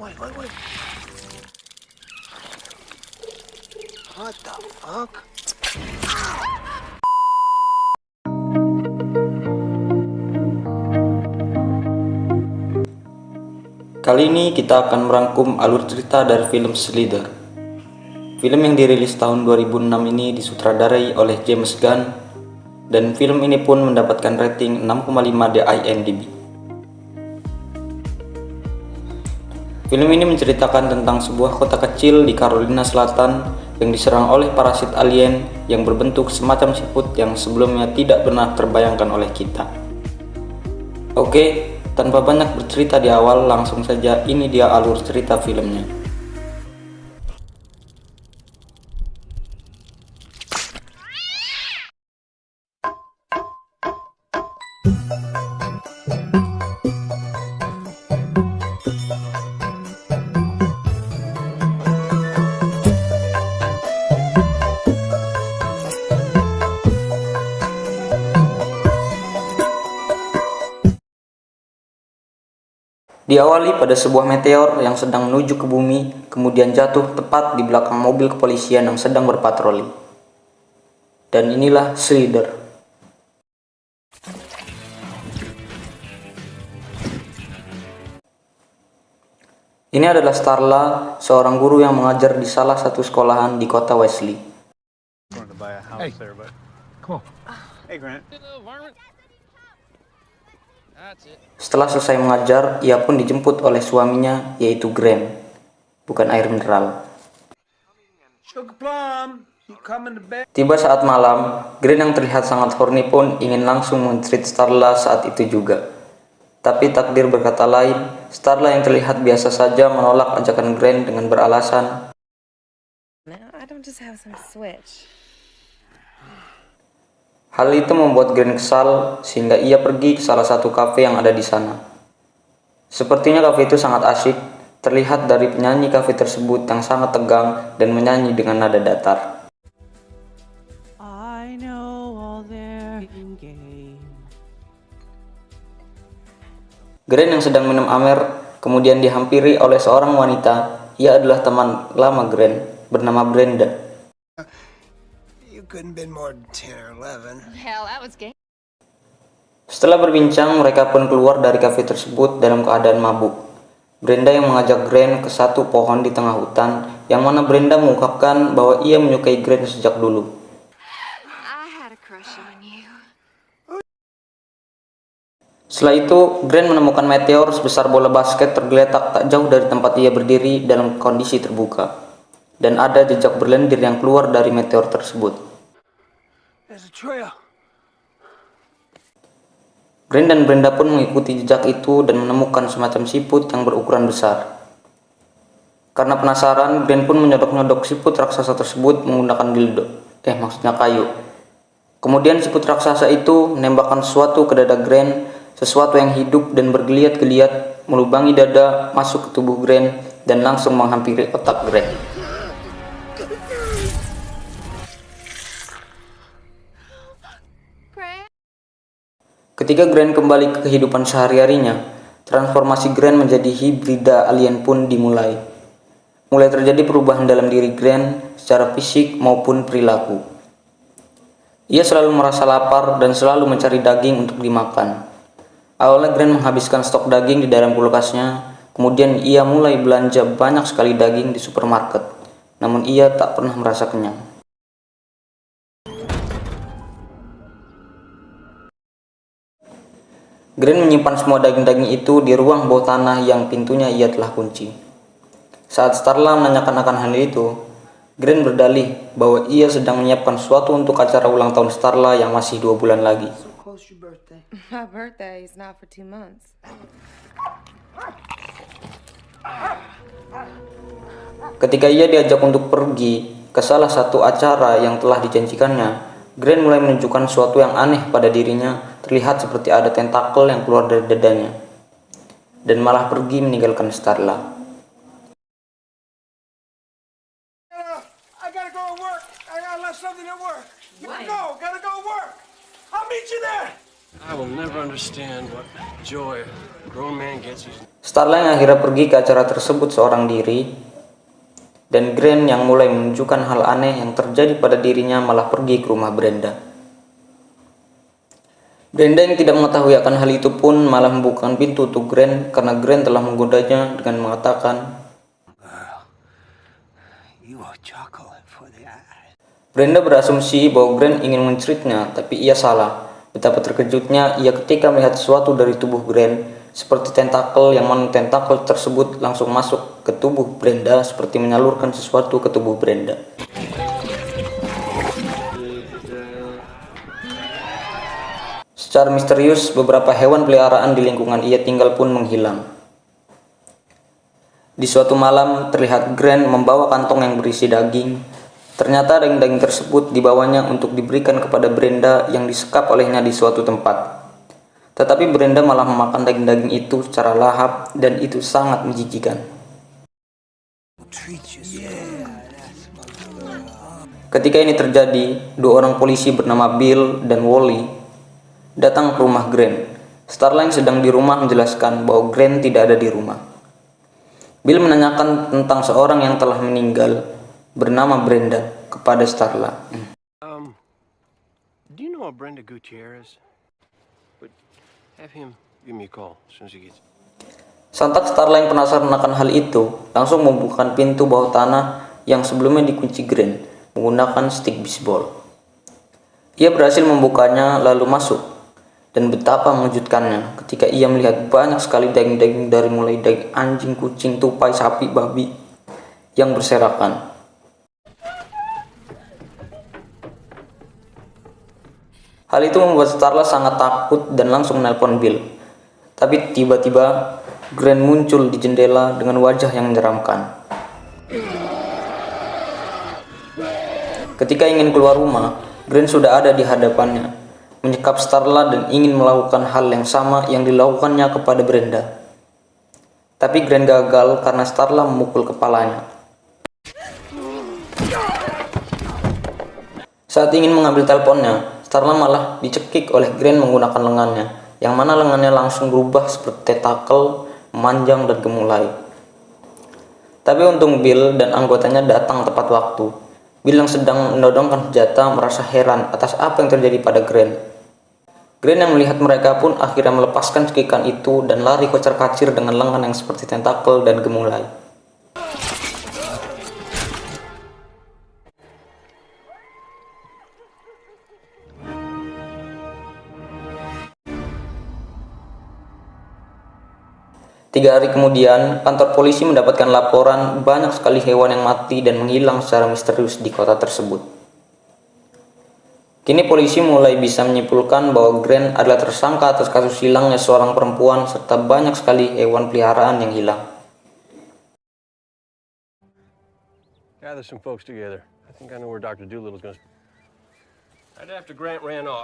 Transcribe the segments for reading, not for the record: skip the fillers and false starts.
Wait. What the fuck? Kali ini kita akan merangkum alur cerita dari film Slither. Film yang dirilis tahun 2006 ini disutradarai oleh James Gunn, dan film ini pun mendapatkan rating 6,5 di IMDb. Film ini menceritakan tentang sebuah kota kecil di Carolina Selatan yang diserang oleh parasit alien yang berbentuk semacam siput yang sebelumnya tidak pernah terbayangkan oleh kita. Oke, tanpa banyak bercerita di awal, langsung saja ini dia alur cerita filmnya. Diawali pada sebuah meteor yang sedang menuju ke bumi, kemudian jatuh tepat di belakang mobil kepolisian yang sedang berpatroli. Dan inilah Slither. Ini adalah Starla, seorang guru yang mengajar di salah satu sekolahan di kota Wesley. Setelah selesai mengajar, ia pun dijemput oleh suaminya, yaitu Grant, bukan air mineral. Tiba saat malam, Grant yang terlihat sangat horny pun ingin langsung men-treat Starla saat itu juga. Tapi takdir berkata lain, Starla yang terlihat biasa saja menolak ajakan Grant dengan beralasan, hal itu membuat Grant kesal sehingga ia pergi ke salah satu kafe yang ada di sana. Sepertinya kafe itu sangat asyik, terlihat dari penyanyi kafe tersebut yang sangat tegang dan menyanyi dengan nada datar. Grant yang sedang minum amer kemudian dihampiri oleh seorang wanita. Ia adalah teman lama Grant bernama Brenda. Setelah berbincang, mereka pun keluar dari kafe tersebut dalam keadaan mabuk. Brenda yang mengajak Grant ke satu pohon di tengah hutan, yang mana Brenda mengungkapkan bahwa ia menyukai Grant sejak dulu. Setelah itu, Grant menemukan meteor sebesar bola basket tergeletak tak jauh dari tempat ia berdiri dalam kondisi terbuka. Dan ada jejak berlendir yang keluar dari meteor tersebut. Grant dan Brenda pun mengikuti jejak itu dan menemukan semacam siput yang berukuran besar. Karena penasaran, Grant pun menyodok-nyodok siput raksasa tersebut menggunakan maksudnya kayu. Kemudian siput raksasa itu menembakkan sesuatu ke dada Grant, sesuatu yang hidup dan bergeliat-geliat melubangi dada masuk ke tubuh Grant dan langsung menghampiri otak Grant. Ketika Grant kembali ke kehidupan sehari-harinya, transformasi Grant menjadi hibrida alien pun dimulai. Mulai terjadi perubahan dalam diri Grant secara fisik maupun perilaku. Ia selalu merasa lapar dan selalu mencari daging untuk dimakan. Awalnya Grant menghabiskan stok daging di dalam kulkasnya, kemudian ia mulai belanja banyak sekali daging di supermarket. Namun ia tak pernah merasa kenyang. Grant menyimpan semua daging-daging itu di ruang bawah tanah yang pintunya ia telah kunci. Saat Starla menanyakan akan hal itu, Grant berdalih bahwa ia sedang menyiapkan sesuatu untuk acara ulang tahun Starla yang masih 2 bulan lagi. My birthday is not for 2 months. Ketika ia diajak untuk pergi ke salah satu acara yang telah dijanjikannya, Grant mulai menunjukkan sesuatu yang aneh pada dirinya, terlihat seperti ada tentakel yang keluar dari dadanya, dan malah pergi meninggalkan Starla. I will never understand what joy a grown man gets using. Starla yang akhirnya pergi ke acara tersebut seorang diri, dan Grant yang mulai menunjukkan hal aneh yang terjadi pada dirinya malah pergi ke rumah Brenda. Brenda yang tidak mengetahui akan hal itu pun malah membukakan pintu untuk Grant karena Grant telah menggodanya dengan mengatakan, You are chocolate for the eye. Brenda berasumsi bahwa Grant ingin menceritnya, tapi ia salah. Betapa terkejutnya ia ketika melihat sesuatu dari tubuh Grant, seperti tentakel, yang mana tentakel tersebut langsung masuk ke tubuh Brenda seperti menyalurkan sesuatu ke tubuh Brenda. Secara misterius, beberapa hewan peliharaan di lingkungan ia tinggal pun menghilang. Di suatu malam, terlihat Grant membawa kantong yang berisi daging. Ternyata daging-daging tersebut dibawanya untuk diberikan kepada Brenda yang disekap olehnya di suatu tempat. Tetapi Brenda malah memakan daging-daging itu secara lahap dan itu sangat menjijikan. Ketika ini terjadi, dua orang polisi bernama Bill dan Wally datang ke rumah Grant. Starla yang sedang di rumah menjelaskan bahwa Grant tidak ada di rumah. Bill menanyakan tentang seorang yang telah meninggal bernama Brenda kepada Starla. Do you know a Brenda Gutierrez? But have him give me a call as soon as he gets. Sontak Starla yang penasaran akan hal itu langsung membukakan pintu bawah tanah yang sebelumnya dikunci Grant menggunakan stick bisbol. Ia berhasil membukanya lalu masuk. Dan betapa mengejutkannya ketika ia melihat banyak sekali daging-daging dari mulai daging anjing, kucing, tupai, sapi, babi yang berserakan. Hal itu membuat Starla sangat takut dan langsung menelpon Bill. Tapi tiba-tiba Grant muncul di jendela dengan wajah yang menyeramkan. Ketika ingin keluar rumah, Grant sudah ada di hadapannya, menyekap Starla dan ingin melakukan hal yang sama yang dilakukannya kepada Brenda. Tapi Grant gagal karena Starla memukul kepalanya. Saat ingin mengambil teleponnya, Starla malah dicekik oleh Grant menggunakan lengannya, yang mana lengannya langsung berubah seperti tentakel, memanjang dan gemulai. Tapi untung Bill dan anggotanya datang tepat waktu. Bill yang sedang menodongkan senjata merasa heran atas apa yang terjadi pada Grant. Grant yang melihat mereka pun akhirnya melepaskan cekikan itu dan lari kocar-kacir dengan lengan yang seperti tentakel dan gemulai. Tiga hari kemudian, kantor polisi mendapatkan laporan banyak sekali hewan yang mati dan menghilang secara misterius di kota tersebut. Kini polisi mulai bisa menyimpulkan bahwa Grant adalah tersangka atas kasus hilangnya seorang perempuan serta banyak sekali hewan peliharaan yang hilang. Gather some folks together. I think I know where Dr. Doolittle's going. Right after Grant ran off.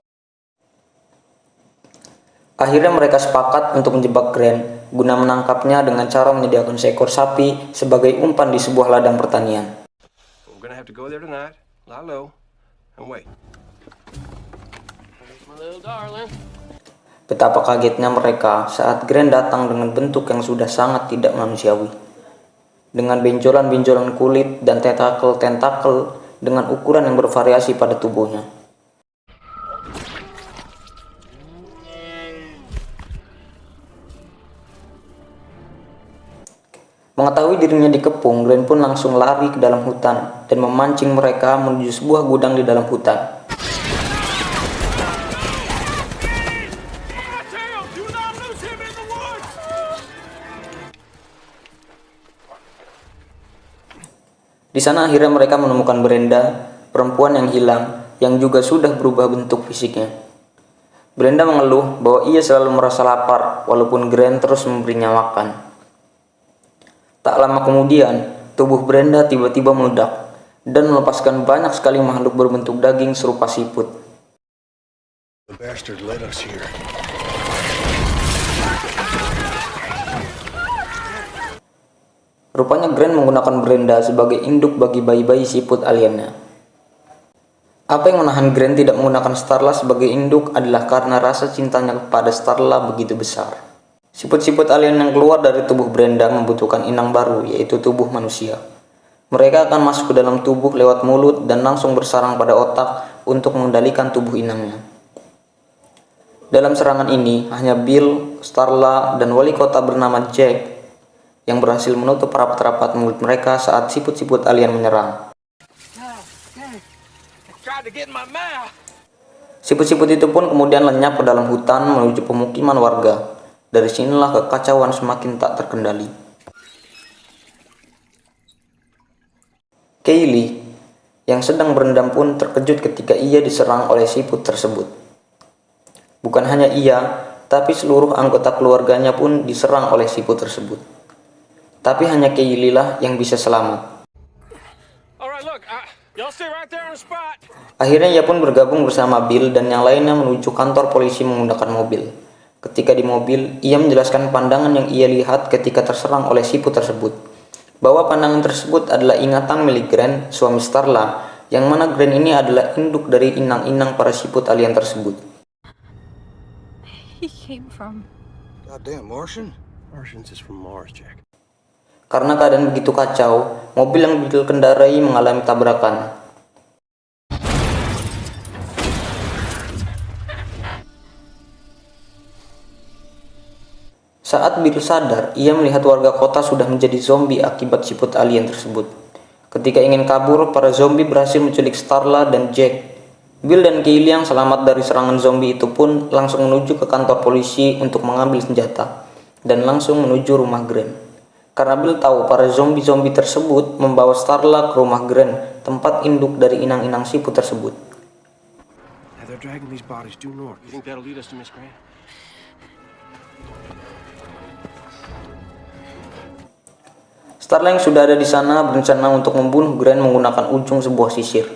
Akhirnya mereka sepakat untuk menjebak Grant guna menangkapnya dengan cara menyediakan seekor sapi sebagai umpan di sebuah ladang pertanian. We're gonna have to go there tonight. Lie low and wait. Betapa kagetnya mereka saat Grant datang dengan bentuk yang sudah sangat tidak manusiawi. Dengan benjolan-benjolan kulit dan tentakel-tentakel dengan ukuran yang bervariasi pada tubuhnya. Mengetahui dirinya dikepung, Grant pun langsung lari ke dalam hutan dan memancing mereka menuju sebuah gudang di dalam hutan. Di sana akhirnya mereka menemukan Brenda, perempuan yang hilang, yang juga sudah berubah bentuk fisiknya. Brenda mengeluh bahwa ia selalu merasa lapar, walaupun Grant terus memberinya makan. Tak lama kemudian, tubuh Brenda tiba-tiba meledak dan melepaskan banyak sekali makhluk berbentuk daging serupa siput. The bastard led us here. Rupanya Grant menggunakan Brenda sebagai induk bagi bayi-bayi siput aliennya. Apa yang menahan Grant tidak menggunakan Starla sebagai induk adalah karena rasa cintanya kepada Starla begitu besar. Siput-siput alien yang keluar dari tubuh Brenda membutuhkan inang baru, yaitu tubuh manusia. Mereka akan masuk ke dalam tubuh lewat mulut dan langsung bersarang pada otak untuk mengendalikan tubuh inangnya. Dalam serangan ini, hanya Bill, Starla, dan wali kota bernama Jack yang berhasil menutup rapat-rapat mulut mereka saat siput-siput alien menyerang. Siput-siput itu pun kemudian lenyap ke dalam hutan menuju pemukiman warga. Dari sinilah kekacauan semakin tak terkendali. Kaylee yang sedang berendam pun terkejut ketika ia diserang oleh siput tersebut. Bukan hanya ia, tapi seluruh anggota keluarganya pun diserang oleh siput tersebut. Tapi hanya Kaylee lah yang bisa selamat. Akhirnya ia pun bergabung bersama Bill dan yang lainnya menuju kantor polisi menggunakan mobil. Ketika di mobil, ia menjelaskan pandangan yang ia lihat ketika terserang oleh siput tersebut. Bahwa pandangan tersebut adalah ingatan milik Grant, suami Starla, yang mana Grant ini adalah induk dari inang-inang para siput alien tersebut. He came from... Goddamn Martian? Martians is from Mars, Jack. Karena keadaan begitu kacau, mobil yang Bill kendarai mengalami tabrakan. Saat Bill sadar, ia melihat warga kota sudah menjadi zombie akibat siput alien tersebut. Ketika ingin kabur, para zombie berhasil menculik Starla dan Jack. Bill dan Kaylee yang selamat dari serangan zombie itu pun langsung menuju ke kantor polisi untuk mengambil senjata dan langsung menuju rumah Grant. Karena Bill tahu para zombie-zombie tersebut membawa Starla ke rumah Grant, tempat induk dari inang-inang siput tersebut. Now they're dragging these bodies due north. You think that'll lead us to Miss Grant? Starla yang sudah ada di sana berencana untuk membunuh Grant menggunakan ujung sebuah sisir.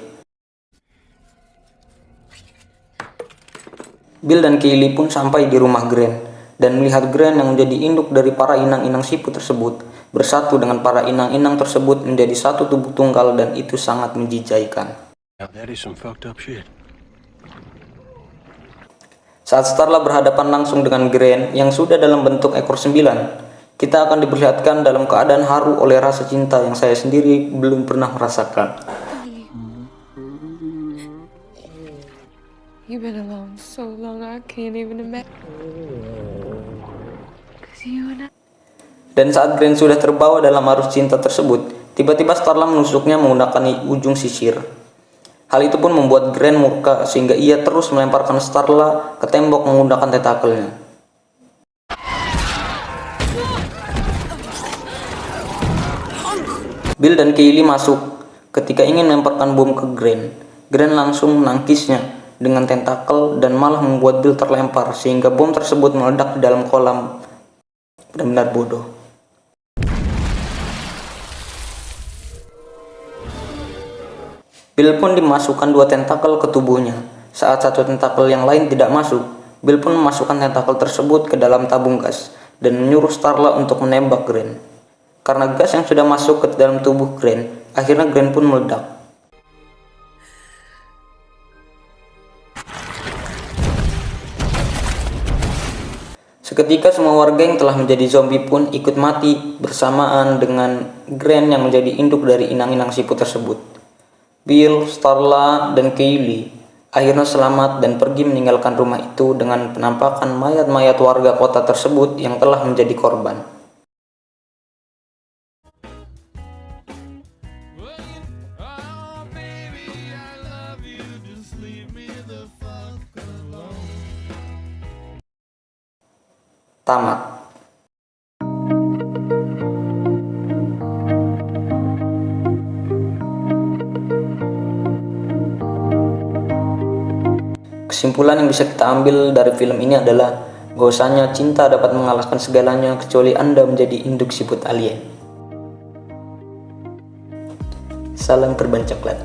Bill dan Kaylee pun sampai di rumah Grant dan melihat Grant yang menjadi induk dari para inang-inang siput tersebut bersatu dengan para inang-inang tersebut menjadi satu tubuh tunggal dan itu sangat menjijaikan. That is some fucked up shit. Saat Starla berhadapan langsung dengan Grant yang sudah dalam bentuk ekor 9, kita akan diperlihatkan dalam keadaan haru oleh rasa cinta yang saya sendiri belum pernah merasakan. You've been alone so long, I can't even imagine. 'Cause you and I... Dan saat Grant sudah terbawa dalam arus cinta tersebut, tiba-tiba Starla menusuknya menggunakan ujung sisir. Hal itu pun membuat Grant murka sehingga ia terus melemparkan Starla ke tembok menggunakan tentakelnya. Bill dan Kaylee masuk ketika ingin melemparkan bom ke Grant. Grant langsung menangkisnya dengan tentakel dan malah membuat Bill terlempar sehingga bom tersebut meledak di dalam kolam. Benar-benar bodoh. Bill pun dimasukkan 2 tentakel ke tubuhnya. Saat satu tentakel yang lain tidak masuk, Bill pun memasukkan tentakel tersebut ke dalam tabung gas dan menyuruh Starla untuk menembak Grant. Karena gas yang sudah masuk ke dalam tubuh Grant, akhirnya Grant pun meledak. Seketika semua warga yang telah menjadi zombie pun ikut mati bersamaan dengan Grant yang menjadi induk dari inang-inang siput tersebut. Bill, Starla, dan Kaylee akhirnya selamat dan pergi meninggalkan rumah itu dengan penampakan mayat-mayat warga kota tersebut yang telah menjadi korban. Tamat. Kesimpulan yang bisa kita ambil dari film ini adalah bahwasanya cinta dapat mengalahkan segalanya kecuali Anda menjadi induk siput alien. Salam terbang coklat.